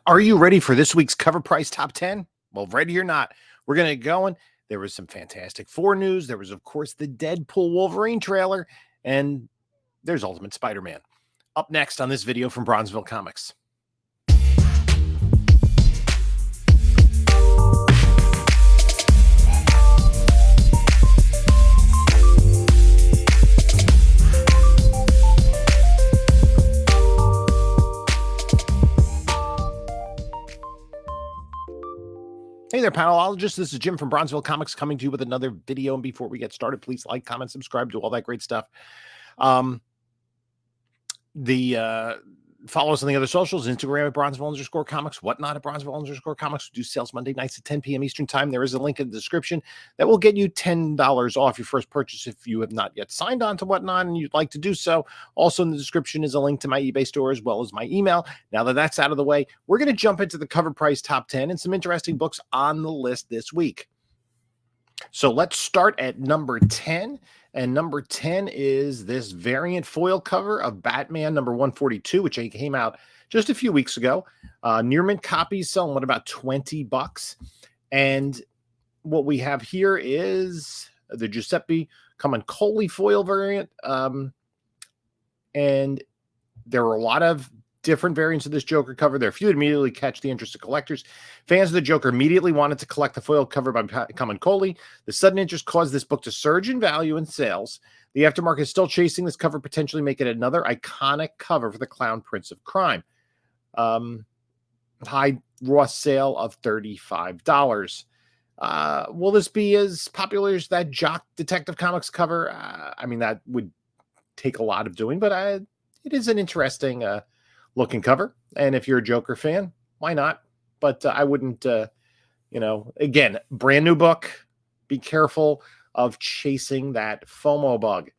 Are you ready for this week's Cover Price Top 10? Well, ready or not, we're going to get going. There was some Fantastic Four news. There was, of course, the Deadpool Wolverine trailer, and there's Ultimate Spider-Man. Up next on this video from Bronzeville Comics. Hey there, panelologists. This is Jim from Bronzeville Comics coming to you with another video. And before we get started, please like, comment, subscribe, do all that great stuff. Follow us on the other socials, Instagram at Bronzeville_Comics, Whatnot at Bronzeville_Comics. We do sales Monday nights at 10 p.m. Eastern Time. There is a link in the description that will get you $10 off your first purchase if you have not yet signed on to Whatnot and you'd like to do so. Also in the description is a link to my eBay store as well as my email. Now that that's out of the way, we're going to jump into the Cover Price Top 10 and some interesting books on the list this week. So let's start at number 10. And number 10 is this variant foil cover of Batman number 142, which came out just a few weeks ago. Near mint copies selling, what, about $20? And what we have here is the Giuseppe Camuncoli foil variant. And there are a lot of different variants of this Joker cover. There are a few that immediately catch the interest of collectors. Fans of the Joker immediately wanted to collect the foil cover by Camuncoli. The sudden interest caused this book to surge in value and sales. The aftermarket is still chasing this cover, potentially make it another iconic cover for the Clown Prince of Crime. High raw sale of $35. Will this be as popular as that Jock Detective Comics cover? I mean, that would take a lot of doing, but it is an interesting looking cover. And if you're a Joker fan, why not? But I wouldn't, again, brand new book. Be careful of chasing that FOMO bug.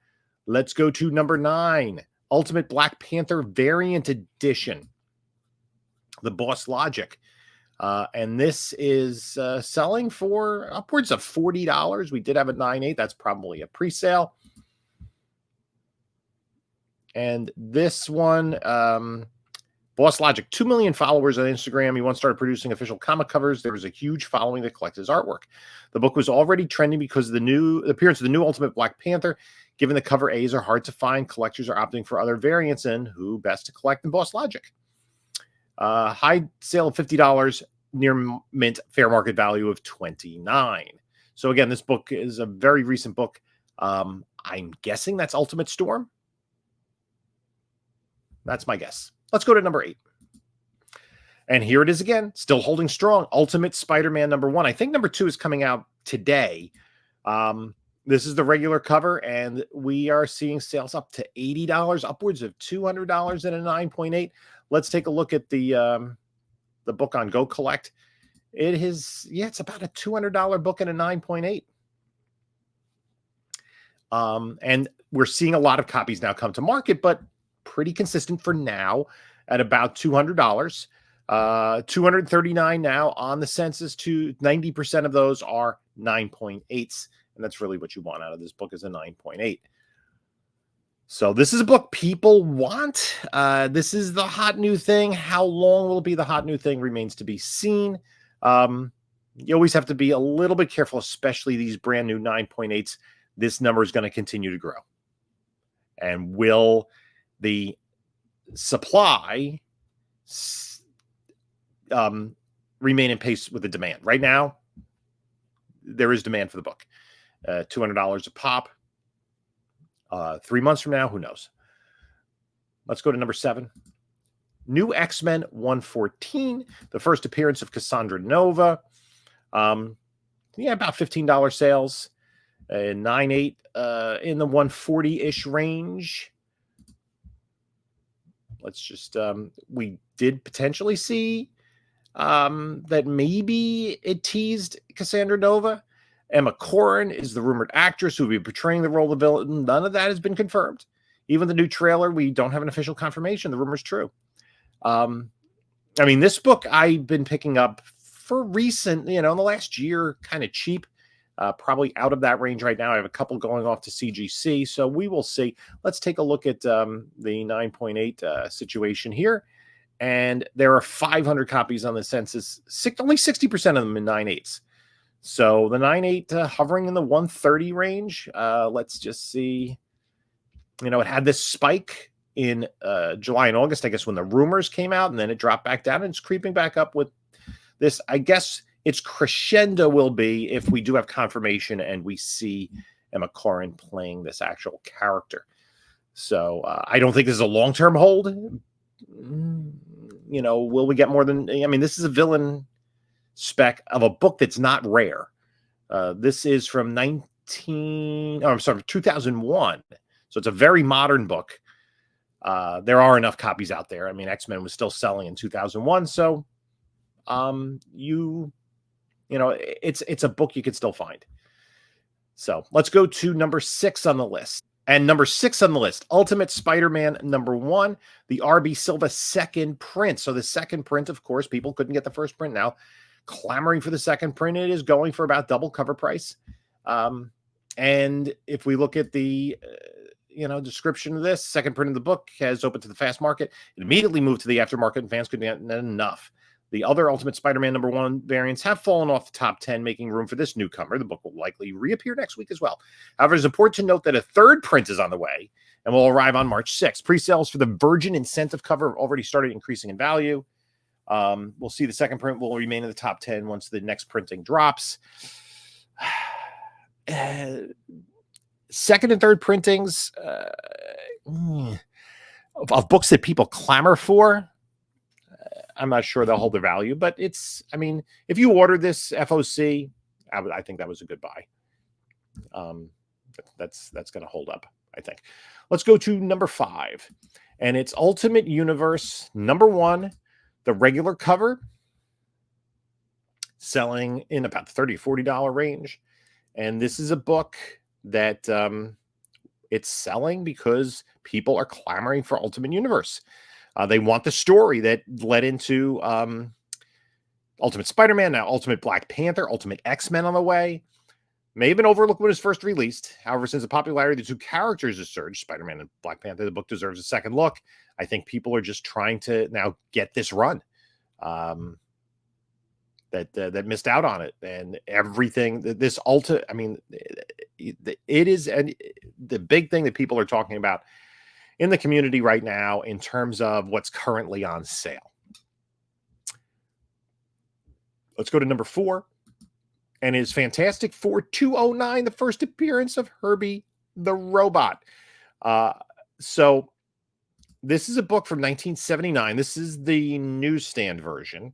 Let's go to number 9, Ultimate Black Panther Variant Edition, the Boss Logic. And this is selling for upwards of $40. We did have a 9.8. That's probably a pre-sale. And this one, Boss Logic, 2 million followers on Instagram. He once started producing official comic covers. There was a huge following that collected his artwork. The book was already trending because of the appearance of the new Ultimate Black Panther. Given the cover A's are hard to find, collectors are opting for other variants, and who best to collect than Boss Logic? High sale of $50, near mint fair market value of $29. So again, this book is a very recent book. I'm guessing that's Ultimate Storm. That's my guess. Let's go to number 8. And here it is again, still holding strong. Ultimate Spider-Man number 1. I think number 2 is coming out today. This is the regular cover, and we are seeing sales up to $80, upwards of $200 in a 9.8. Let's take a look at the book on Go Collect. It is, it's about a $200 book in a 9.8. And we're seeing a lot of copies now come to market, but pretty consistent for now at about $200. 239 now on the census. 90% of those are 9.8s, and that's really what you want out of this book, is a 9.8. So this is a book people want. This is the hot new thing. How long will it be the hot new thing remains to be seen. You always have to be a little bit careful, especially these brand new 9.8s. This number is going to continue to grow. And will the supply remain in pace with the demand? Right now, there is demand for the book. $200 a pop. 3 months from now, who knows? Let's go to number 7. New X-Men 114, the first appearance of Cassandra Nova. About $15 sales. 9.8 in the 140-ish range. Let's just, we did potentially see that maybe it teased Cassandra Nova. Emma Corrin is the rumored actress who will be portraying the role of the villain. None of that has been confirmed. Even the new trailer, we don't have an official confirmation. The rumor's true. This book I've been picking up for recent, in the last year, kind of cheap. Probably out of that range right now. I have a couple going off to CGC, so we will see. Let's take a look at the 9.8 situation here. And there are 500 copies on the census, only 60% of them in 9/8. So the 9/8 hovering in the 130 range. Let's just see. It had this spike in July and August, I guess, when the rumors came out, and then it dropped back down, and it's creeping back up with this. I guess its crescendo will be if we do have confirmation and we see Emma Corrin playing this actual character. So I don't think this is a long-term hold. Will we get more than, this is a villain spec of a book that's not rare. This is from 2001. So it's a very modern book. There are enough copies out there. X-Men was still selling in 2001. So, it's a book you could still find. So let's go to number 6 on the list. And number 6 on the list, Ultimate Spider-Man #1, the R.B. Silva second print. So the second print, of course, people couldn't get the first print. Now, clamoring for the second print. It is going for about double cover price. And if we look at the description of this, second print of the book has opened to the fast market. It immediately moved to the aftermarket, and fans couldn't get enough. The other Ultimate Spider-Man #1 variants have fallen off the top 10, making room for this newcomer. The book will likely reappear next week as well. However, it's important to note that a third print is on the way and will arrive on March 6th. Pre-sales for the Virgin incentive cover have already started increasing in value. We'll see the second print will remain in the top 10 once the next printing drops. Second and third printings of books that people clamor for, I'm not sure they'll hold their value, but if you order this FOC, I think that was a good buy. That's going to hold up, I think. Let's go to number 5, and it's Ultimate Universe #1, the regular cover, selling in about the $30 to $40 range. And this is a book that it's selling because people are clamoring for Ultimate Universe. They want the story that led into Ultimate Spider-Man, now Ultimate Black Panther, Ultimate X-Men on the way. May have been overlooked when it was first released. However, since the popularity of the two characters has surged, Spider-Man and Black Panther, the book deserves a second look. I think people are just trying to now get this run. That missed out on it, and everything it is, and the big thing that people are talking about in the community right now in terms of what's currently on sale. Let's go to number 4, and it's Fantastic Four 209, the first appearance of Herbie the Robot. So this is a book from 1979. This is the newsstand version.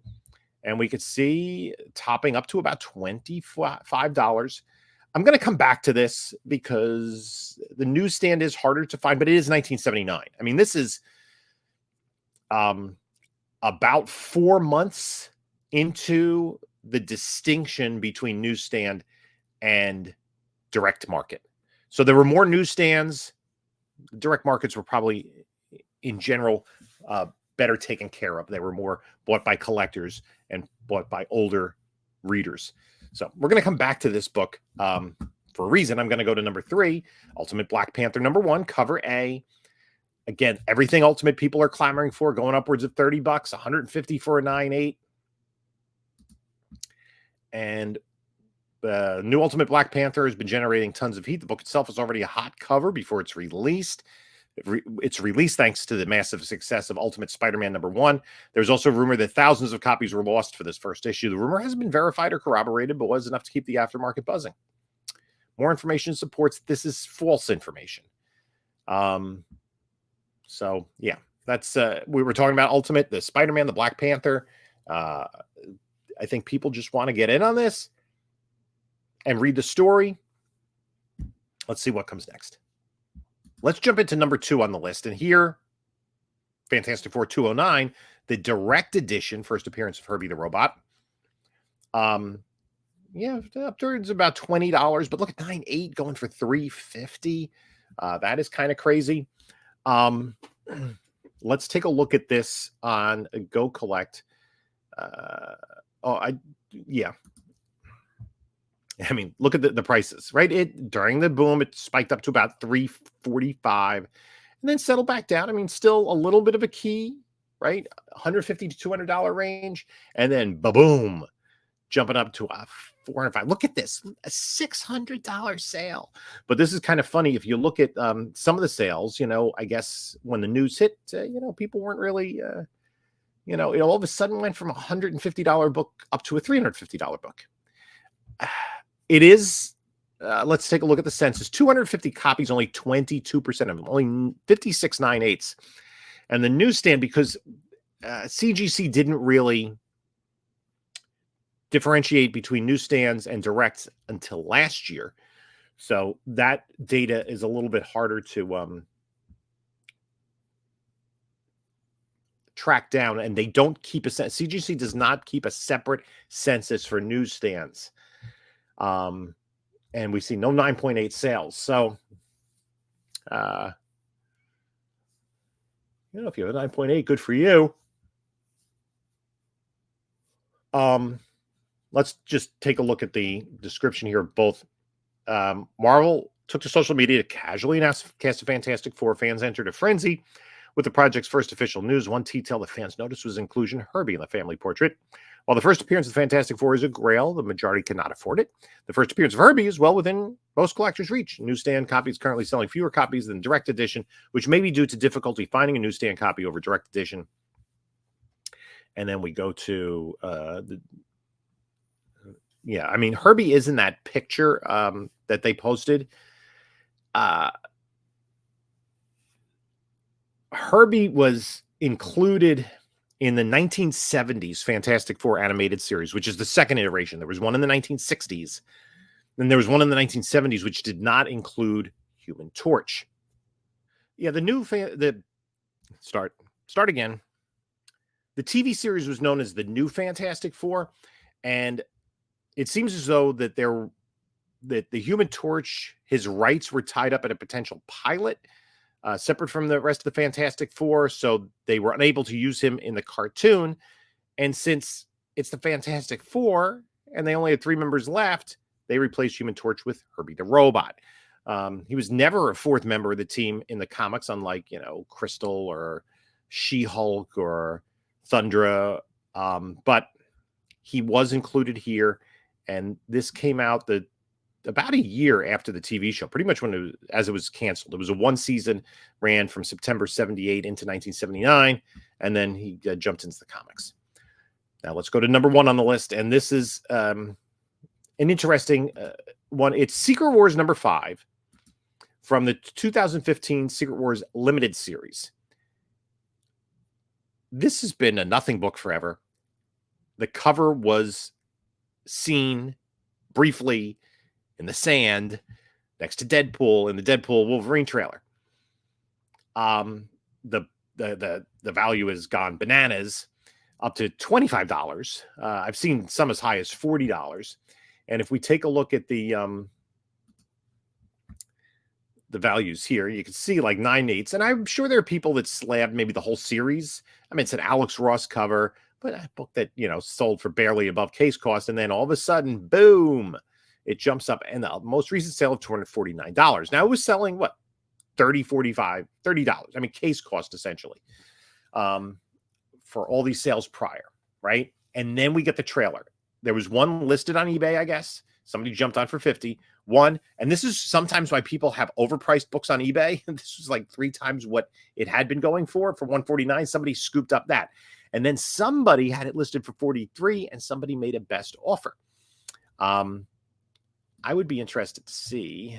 And we could see topping up to about $25. I'm going to come back to this because the newsstand is harder to find, but it is 1979. This is about 4 months into the distinction between newsstand and direct market. So there were more newsstands. Direct markets were probably, in general, better taken care of. They were more bought by collectors and bought by older readers. So we're going to come back to this book for a reason. I'm going to go to number 3, Ultimate Black Panther #1, cover A. Again, everything Ultimate people are clamoring for, going upwards of $30, $150 for a 9/8. And the new Ultimate Black Panther has been generating tons of heat. The book itself is already a hot cover before it's released. It's released thanks to the massive success of Ultimate Spider-Man #1. There's also a rumor that thousands of copies were lost for this first issue. The rumor hasn't been verified or corroborated, but was enough to keep the aftermarket buzzing. More information supports this is false information. So yeah, that's we were talking about Ultimate, the Spider-Man, the Black Panther. I think people just want to get in on this and read the story. Let's see what comes next. Let's jump into number 2 on the list. And here, Fantastic Four 209, the direct edition, first appearance of Herbie the Robot. Yeah, up towards about $20, but look at 9/8 going for $350. That is kind of crazy. Let's take a look at this on Go Collect. Look at the prices, right? During the boom, it spiked up to about $345 and then settled back down. Still a little bit of a key right? $150 to $200 range, and then boom, jumping up to a 405. Look at this, a $600 sale. But this is kind of funny. If you look at some of the sales, I guess when the news hit, people weren't really, it all of a sudden went from a $150 book up to a $350 book. It is, let's take a look at the census. 250 copies, only 22% of them, only 56.98. And the newsstand, because CGC didn't really differentiate between newsstands and directs until last year. So that data is a little bit harder to track down, and they don't keep a CGC does not keep a separate census for newsstands. And we see no 9.8 sales. So, if you have a 9.8, good for you. Let's just take a look at the description here of both. Marvel took to social media to casually announce the cast of Fantastic Four. Fans entered a frenzy with the project's first official news. One detail the fans noticed was inclusion of Herbie in the family portrait. While the first appearance of the Fantastic Four is a grail, the majority cannot afford it. The first appearance of Herbie is well within most collectors' reach. Newsstand copies currently selling fewer copies than direct edition, which may be due to difficulty finding a newsstand copy over direct edition. And then we go to Herbie is in that picture that they posted. Herbie was included in the 1970s Fantastic Four animated series, which is the second iteration. There was one in the 1960s, and there was one in the 1970s, which did not include Human Torch. Yeah, start again. The TV series was known as the New Fantastic Four, and it seems as though that the Human Torch, his rights were tied up in a potential pilot, separate from the rest of the Fantastic Four, so they were unable to use him in the cartoon. And since it's the Fantastic Four, and they only had 3 members left, they replaced Human Torch with Herbie the Robot. He was never a 4th member of the team in the comics, unlike, Crystal or She-Hulk or Thundra. But he was included here, and this came out about a year after the TV show, pretty much as it was canceled. It was a 1-season, ran from September 78 into 1979, and then he jumped into the comics. Now let's go to number 1 on the list, and this is an interesting one. It's Secret Wars number 5 from the 2015 Secret Wars Limited series. This has been a nothing book forever. The cover was seen briefly in the sand next to Deadpool in the Deadpool Wolverine trailer. The value has gone bananas, up to $25. I've seen some as high as $40. And if we take a look at the values here, you can see like 9/8. And I'm sure there are people that slabbed maybe the whole series. I mean, it's an Alex Ross cover, but a book that, sold for barely above case cost. And then all of a sudden, boom, it jumps up. And the most recent sale of $249. Now it was selling what? $30, $45, $30. I mean, case cost essentially, for all these sales prior, right? And then we get the trailer. There was one listed on eBay, I guess. Somebody jumped on for 50. One, and this is sometimes why people have overpriced books on eBay. This was like 3 times what it had been going for $149. Somebody scooped up that. And then somebody had it listed for 43, and somebody made a best offer. I would be interested to see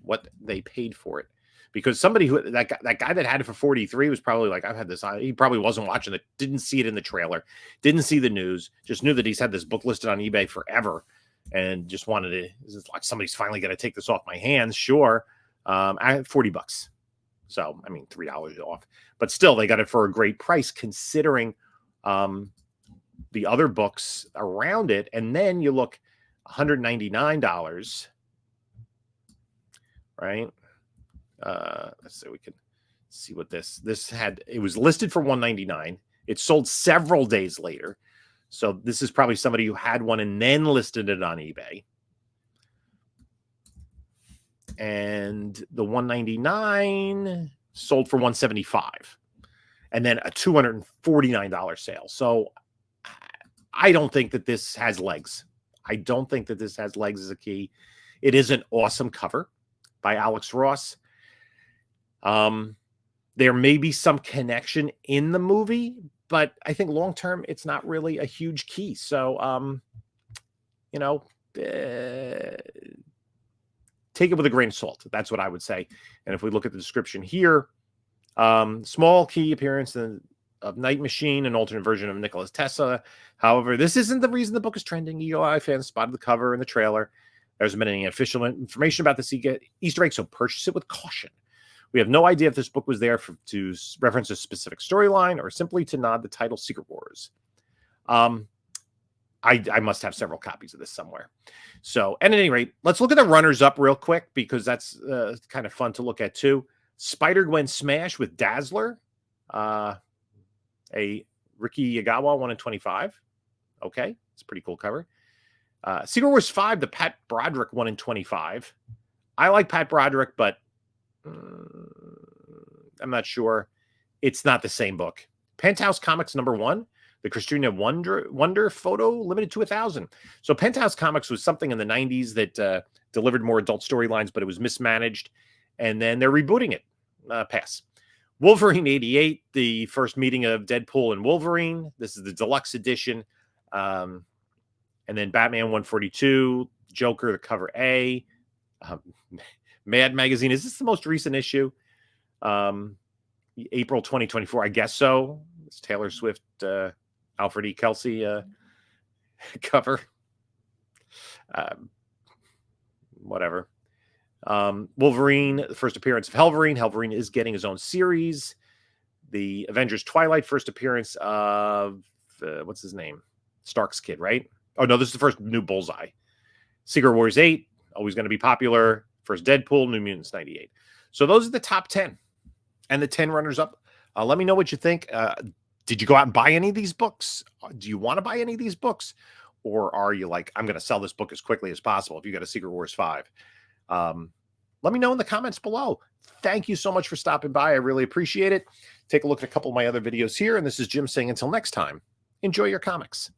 what they paid for it, because somebody that guy that had it for 43 was probably like, I've had this on. He probably wasn't watching it, didn't see it in the trailer, didn't see the news, just knew that he's had this book listed on eBay forever, and just wanted to. It's like, somebody's finally going to take this off my hands. Sure, I had $40. So I mean, $3 off, but still they got it for a great price considering the other books around it. And then you look, $199, right? Let's see, we can see what this had. It was listed for $199. It sold several days later. So this is probably somebody who had one and then listed it on eBay. And the $199 sold for $175. and then a $249 sale. So I don't think that this has legs. I don't think that this has legs as a key. It is an awesome cover by Alex Ross. There may be some connection in the movie, but I think long term it's not really a huge key. So, you know, take it with a grain of salt. That's what I would say. And if we look at the description here, small key appearance of Night Machine, an alternate version of Nikola Tesla. However, this isn't the reason the book is trending. Eagle Eye fans spotted the cover and the trailer. There hasn't been any official information about this Easter egg, so purchase it with caution. We have no idea if this book was there to reference a specific storyline or simply to nod the title Secret Wars. I must have several copies of this somewhere. So, and at any rate, let's look at the runners-up real quick because that's kind of fun to look at too. Spider-Gwen Smash with Dazzler. A Ricky Yagawa 1 in 25. Okay, it's a pretty cool cover. Secret Wars 5, the Pat Broderick 1 in 25. I like Pat Broderick, but I'm not sure. It's not the same book. Penthouse Comics #1, the Christina Wonder photo, limited to 1,000. So Penthouse Comics was something in the 90s that delivered more adult storylines, but it was mismanaged. And then they're rebooting it. Pass. Wolverine 88, the first meeting of Deadpool and Wolverine. This is the deluxe edition. And then Batman 142, Joker, the cover A. Mad Magazine. Is this the most recent issue? April 2024, I guess so. It's Taylor Swift, Alfred E. Kelsey cover. Whatever. Wolverine, the first appearance of Helverine. Helverine is getting his own series. The Avengers Twilight, first appearance of, what's his name? Stark's kid, right? Oh, no, this is the first new Bullseye. Secret Wars 8, always going to be popular. First Deadpool, New Mutants 98. So those are the top 10 and the 10 runners-up. Let me know what you think. Did you go out and buy any of these books? Do you want to buy any of these books? Or are you like, I'm going to sell this book as quickly as possible if you got a Secret Wars 5? Let me know in the comments below. Thank you so much for stopping by. I really appreciate it. Take a look at a couple of my other videos here. And this is Jim saying until next time, enjoy your comics.